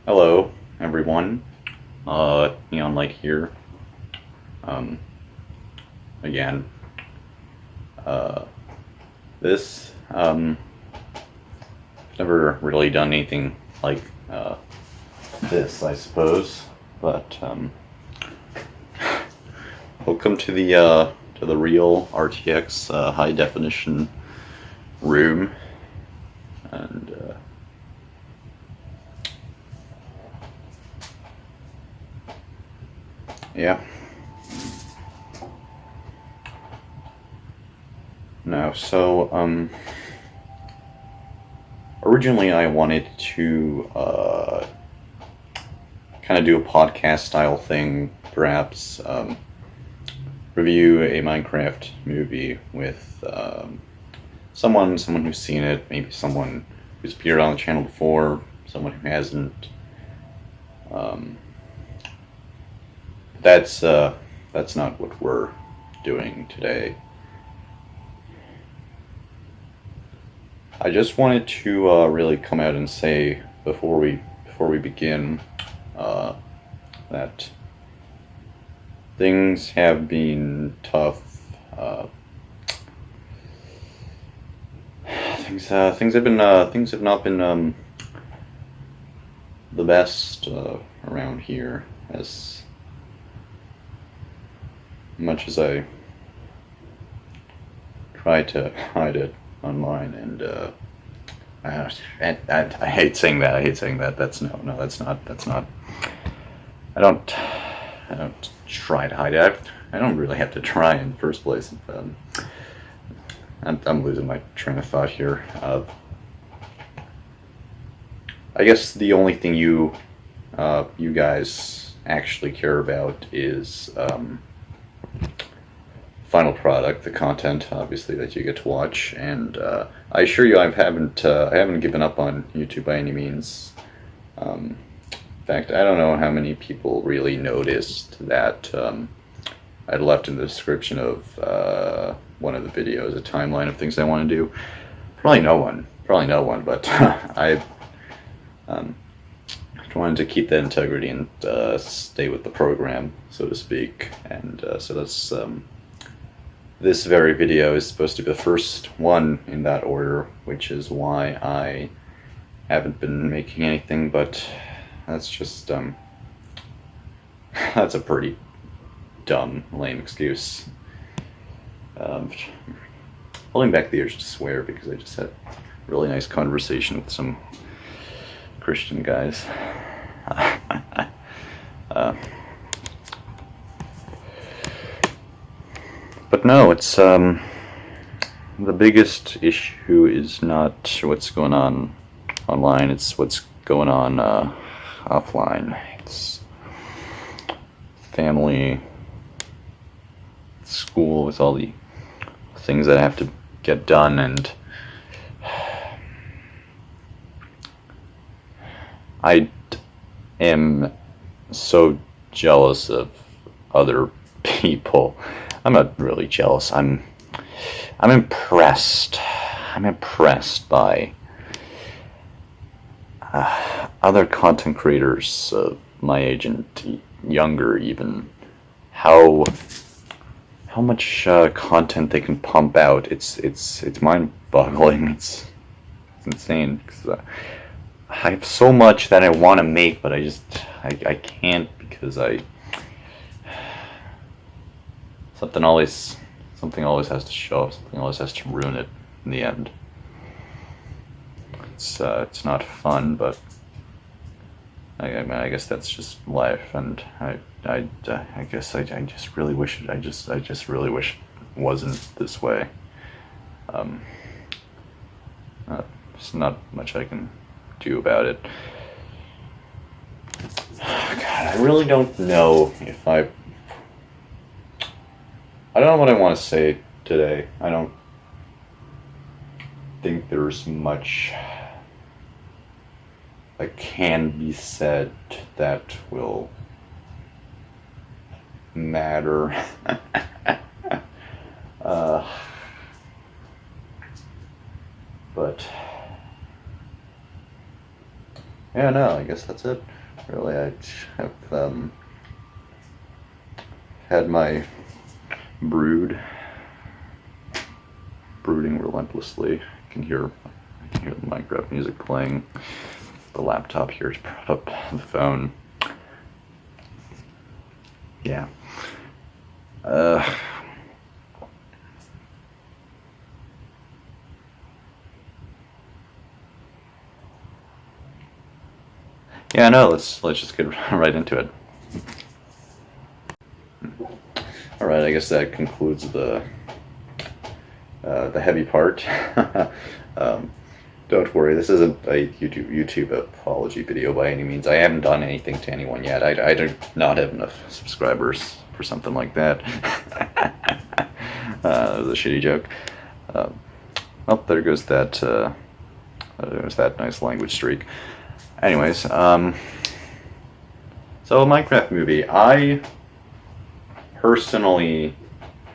Hello, everyone. Neon Light here. Um, again. Uh, this, never really done anything like this, I suppose. But welcome to the real RTX high definition room, and yeah. No, so originally I wanted to kind of do a podcast style thing, perhaps review a Minecraft movie with someone who's seen it, maybe someone who's appeared on the channel before, someone who hasn't. Um, that's not what we're doing today. I just wanted to really come out and say before we begin that things have been tough. Things have not been the best around here, as much as I try to hide it online. And I hate saying that. I hate saying that. That's no. That's not. I don't. I don't try to hide it. I don't really have to try in the first place. I'm losing my train of thought here. I guess the only thing you guys actually care about is final product, the content, obviously, that you get to watch. And I assure you, I haven't given up on YouTube by any means. In fact, I don't know how many people really noticed that I'd left in the description of one of the videos a timeline of things I want to do. Probably no one. But I wanted to keep that integrity and stay with the program, so to speak. And so that's this very video is supposed to be the first one in that order, which is why I haven't been making anything. But that's just that's a pretty dumb, lame excuse. Holding back the urge to swear because I just had a really nice conversation with some Christian guys. But no, it's the biggest issue is not what's going on online, it's what's going on offline. It's family, school, with all the things that have to get done. And I am so jealous of other people. I'm not really jealous. I'm impressed. I'm impressed by other content creators my age and younger, even how much content they can pump out. It's mind-boggling. It's insane, because I have so much that I want to make, but I can't, because something always has to show up. Something always has to ruin it in the end. It's not fun, but I mean, I guess that's just life. And I guess I just really wish I just really wish it wasn't this way. There's not much I can do about it. God, I really don't know if I don't know what I want to say today. I don't think there's much that can be said that will matter. But yeah, no, I guess that's it. Really, I have had my brooding relentlessly. I can hear the Minecraft music playing. The laptop here is brought up the phone. Yeah. Uh, yeah, no, let's just get right into it. All right, I guess that concludes the heavy part. um, don't worry, this isn't a YouTube apology video by any means. I haven't done anything to anyone yet. I do not have enough subscribers for something like that. That was a shitty joke. Oh, there goes that nice language streak. Anyways, so a Minecraft movie. I personally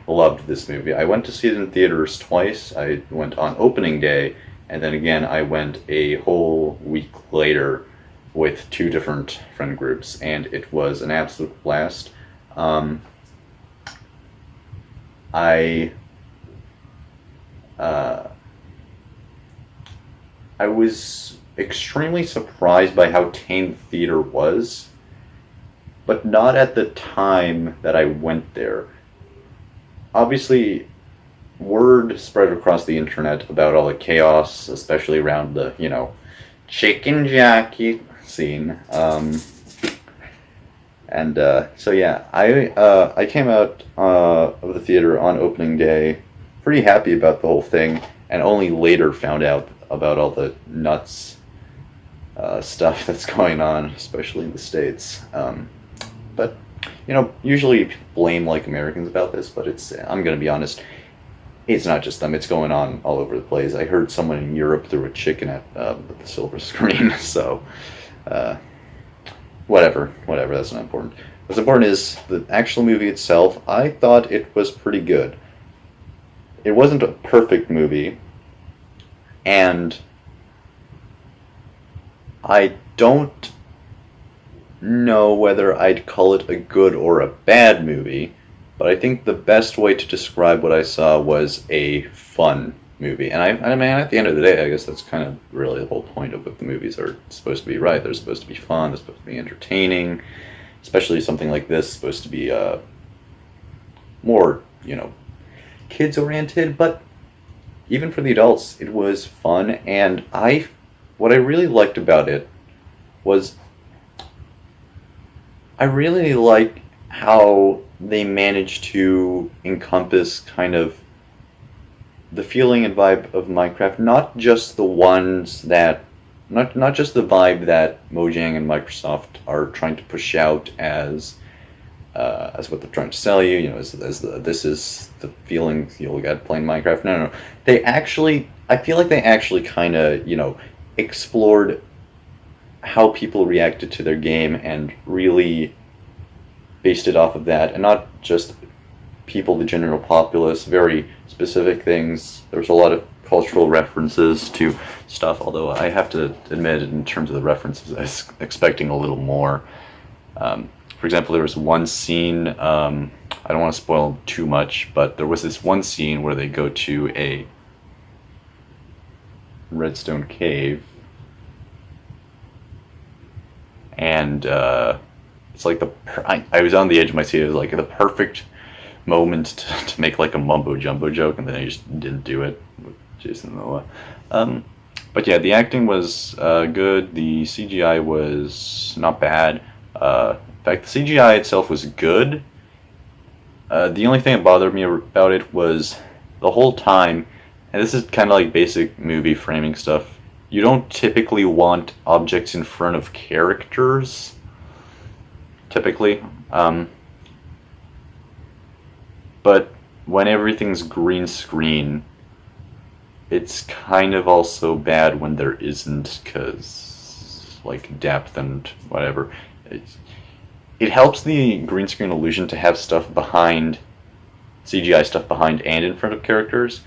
loved this movie. I went to see it in theaters twice. I went on opening day, and then again I went a whole week later with two different friend groups, and it was an absolute blast. I uh, I was extremely surprised by how tame the theater was, but not at the time that I went there. Obviously, word spread across the internet about all the chaos, especially around the, chicken jockey scene. So yeah, I came out of the theater on opening day pretty happy about the whole thing, and only later found out about all the nuts stuff that's going on, especially in the States. But usually people blame like Americans about this, but I'm gonna be honest, it's not just them. It's going on all over the place. I heard someone in Europe threw a chicken at the silver screen. So, whatever. That's not important. What's important is the actual movie itself. I thought it was pretty good. It wasn't a perfect movie, and I don't know whether I'd call it a good or a bad movie, but I think the best way to describe what I saw was a fun movie. And I mean, at the end of the day, I guess that's kind of really the whole point of what the movies are supposed to be, right? They're supposed to be fun, they're supposed to be entertaining, especially something like this, supposed to be more, kids oriented, but even for the adults, it was fun. And what I really liked about it was I really like how they managed to encompass kind of the feeling and vibe of Minecraft, not just the ones that, not just the vibe that Mojang and Microsoft are trying to push out as what they're trying to sell you, this is the feeling you'll get playing Minecraft. No. I feel like they actually kind of, explored how people reacted to their game and really based it off of that, and not just people, the general populace, very specific things. There was a lot of cultural references to stuff, although I have to admit, in terms of the references, I was expecting a little more. For example, there was one scene, I don't want to spoil too much, but there was this one scene where they go to a redstone cave, and it's like I was on the edge of my seat. It was like the perfect moment to make like a mumbo jumbo joke, and then I just didn't do it with Jason Momoa. But yeah, the acting was good. The CGI was not bad. In fact, the CGI itself was good. The only thing that bothered me about it was the whole time, and this is kind of like basic movie framing stuff, you don't typically want objects in front of characters, typically. But when everything's green screen, it's kind of also bad when there isn't, because, like, depth and whatever. It helps the green screen illusion to have stuff behind, CGI stuff behind and in front of characters,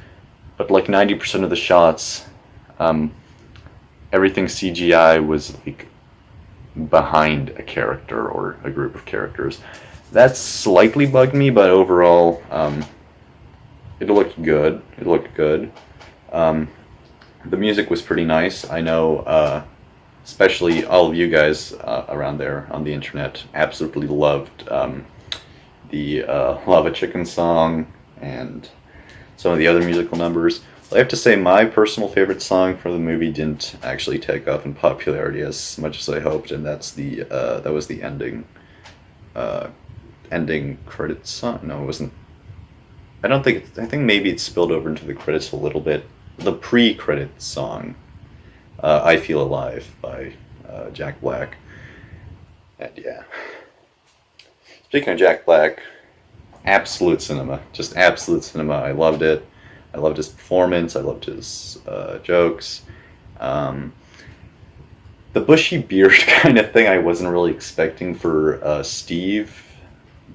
but like 90% of the shots, everything CGI was like behind a character or a group of characters. That slightly bugged me, but overall, it looked good. It looked good. Um, the music was pretty nice. I know, especially all of you guys around there on the internet absolutely loved the Lava Chicken song and some of the other musical numbers. I have to say my personal favorite song for the movie didn't actually take off in popularity as much as I hoped, and that's that was the uh, ending credits song. No, it wasn't. I don't think. I think maybe it spilled over into the credits a little bit. The pre-credits song, "I Feel Alive" by Jack Black, and yeah. Speaking of Jack Black, absolute cinema, just absolute cinema. I loved it. I loved his performance. I loved his jokes. Um, the bushy beard kind of thing I wasn't really expecting for Steve,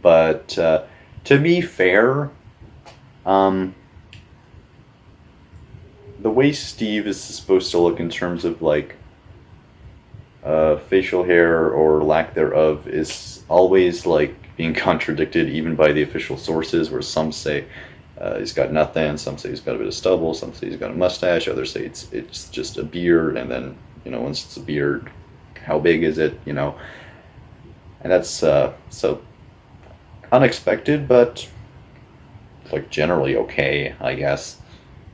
but to be fair, um, the way Steve is supposed to look in terms of like facial hair or lack thereof is always like being contradicted even by the official sources, where some say he's got nothing, some say he's got a bit of stubble, some say he's got a mustache, others say it's just a beard, and then once it's a beard, how big is it? And that's so unexpected, but like generally okay, I guess.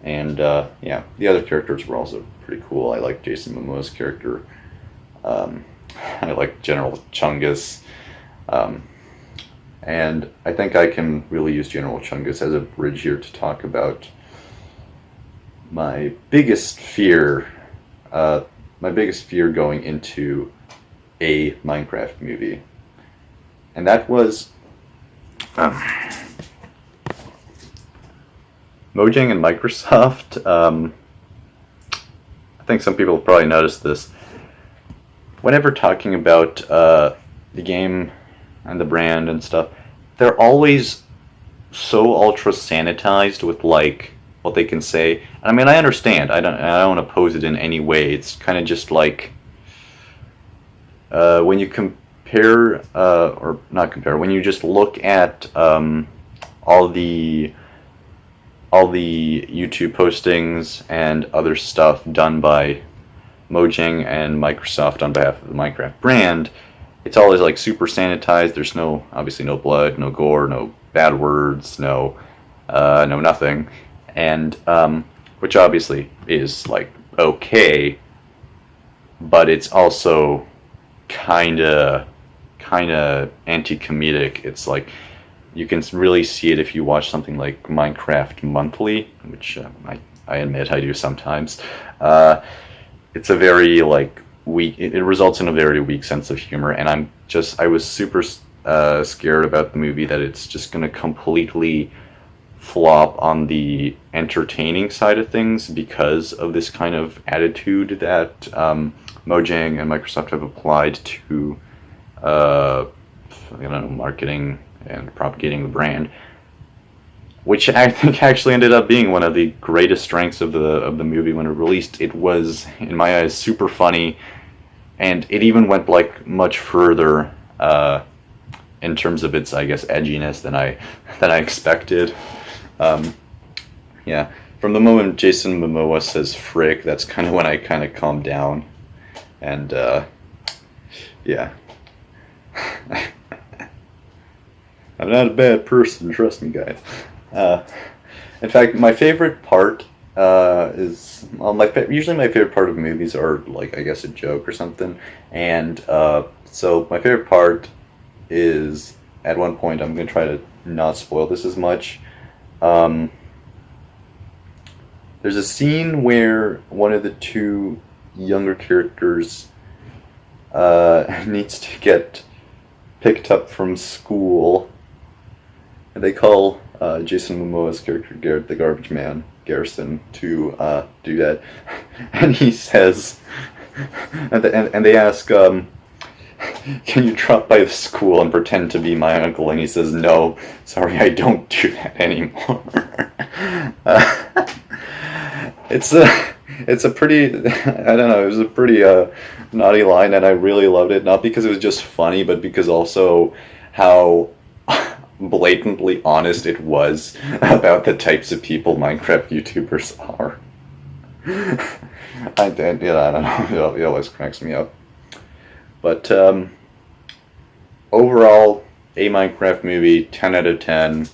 And yeah, the other characters were also pretty cool. I like Jason Momoa's character. Um, I like General Chungus. Um, and I think I can really use General Chungus as a bridge here to talk about my biggest fear. My biggest fear going into a Minecraft movie. And that was Mojang and Microsoft. I think some people have probably noticed this. Whenever talking about the game and the brand and stuff, they're always so ultra sanitized with like what they can say. And I mean, I understand. I don't oppose it in any way. It's kind of just like when you compare or not compare, when you just look at all the YouTube postings and other stuff done by Mojang and Microsoft on behalf of the Minecraft brand, it's always like super sanitized. There's obviously no blood, no gore, no bad words, no nothing, and which obviously is like okay, but it's also kind of anti-comedic. It's like you can really see it if you watch something like Minecraft Monthly, which I admit I do sometimes. It's a very like weak. It results in a very weak sense of humor, and I was super scared about the movie that it's just going to completely flop on the entertaining side of things because of this kind of attitude that Mojang and Microsoft have applied to marketing and propagating the brand, which I think actually ended up being one of the greatest strengths of the movie when it released. It was, in my eyes, super funny, and it even went like much further in terms of its, I guess, edginess than I expected. Yeah, from the moment Jason Momoa says "frick," that's kind of when I kind of calmed down, and yeah. I'm not a bad person, trust me, guys. In fact, my favorite part is usually my favorite part of movies are like, I guess, a joke or something, and so my favorite part is, at one point, I'm gonna try to not spoil this as much. There's a scene where one of the two younger characters needs to get picked up from school. And they call Jason Momoa's character, Garrett the Garbage Man, Garrison, to do that. And he says, and they ask, can you drop by the school and pretend to be my uncle? And he says, no, sorry, I don't do that anymore. It's it's a pretty, I don't know, it was a pretty naughty line, and I really loved it. Not because it was just funny, but because also how blatantly honest it was about the types of people Minecraft YouTubers are. I don't know, it always cracks me up. But overall, a Minecraft movie, 10 out of 10.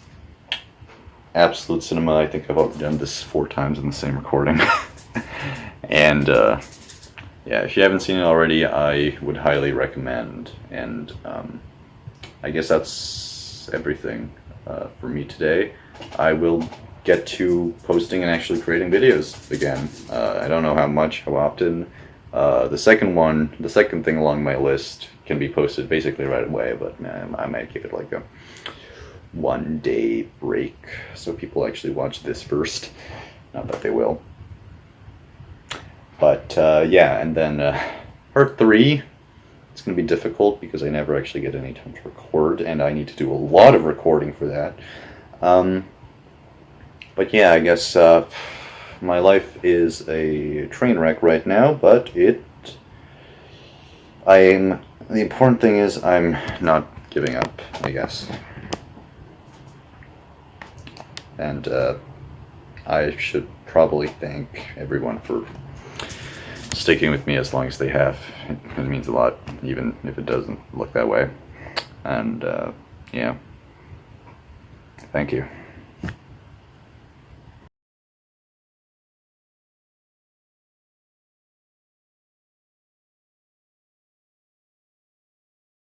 Absolute cinema. I think I've already done this 4 times in the same recording. And yeah, if you haven't seen it already, I would highly recommend. And I guess that's everything for me today. I will get to posting and actually creating videos again. I don't know how much, how often. The second thing along my list can be posted basically right away, but I might give it like a 1-day break so people actually watch this first. Not that they will. But yeah, and then part 3, it's going to be difficult because I never actually get any time to record, and I need to do a lot of recording for that. But yeah, I guess my life is a train wreck right now, but the important thing is I'm not giving up, I guess. And I should probably thank everyone for sticking with me as long as they have. It means a lot, even if it doesn't look that way. And yeah, thank you.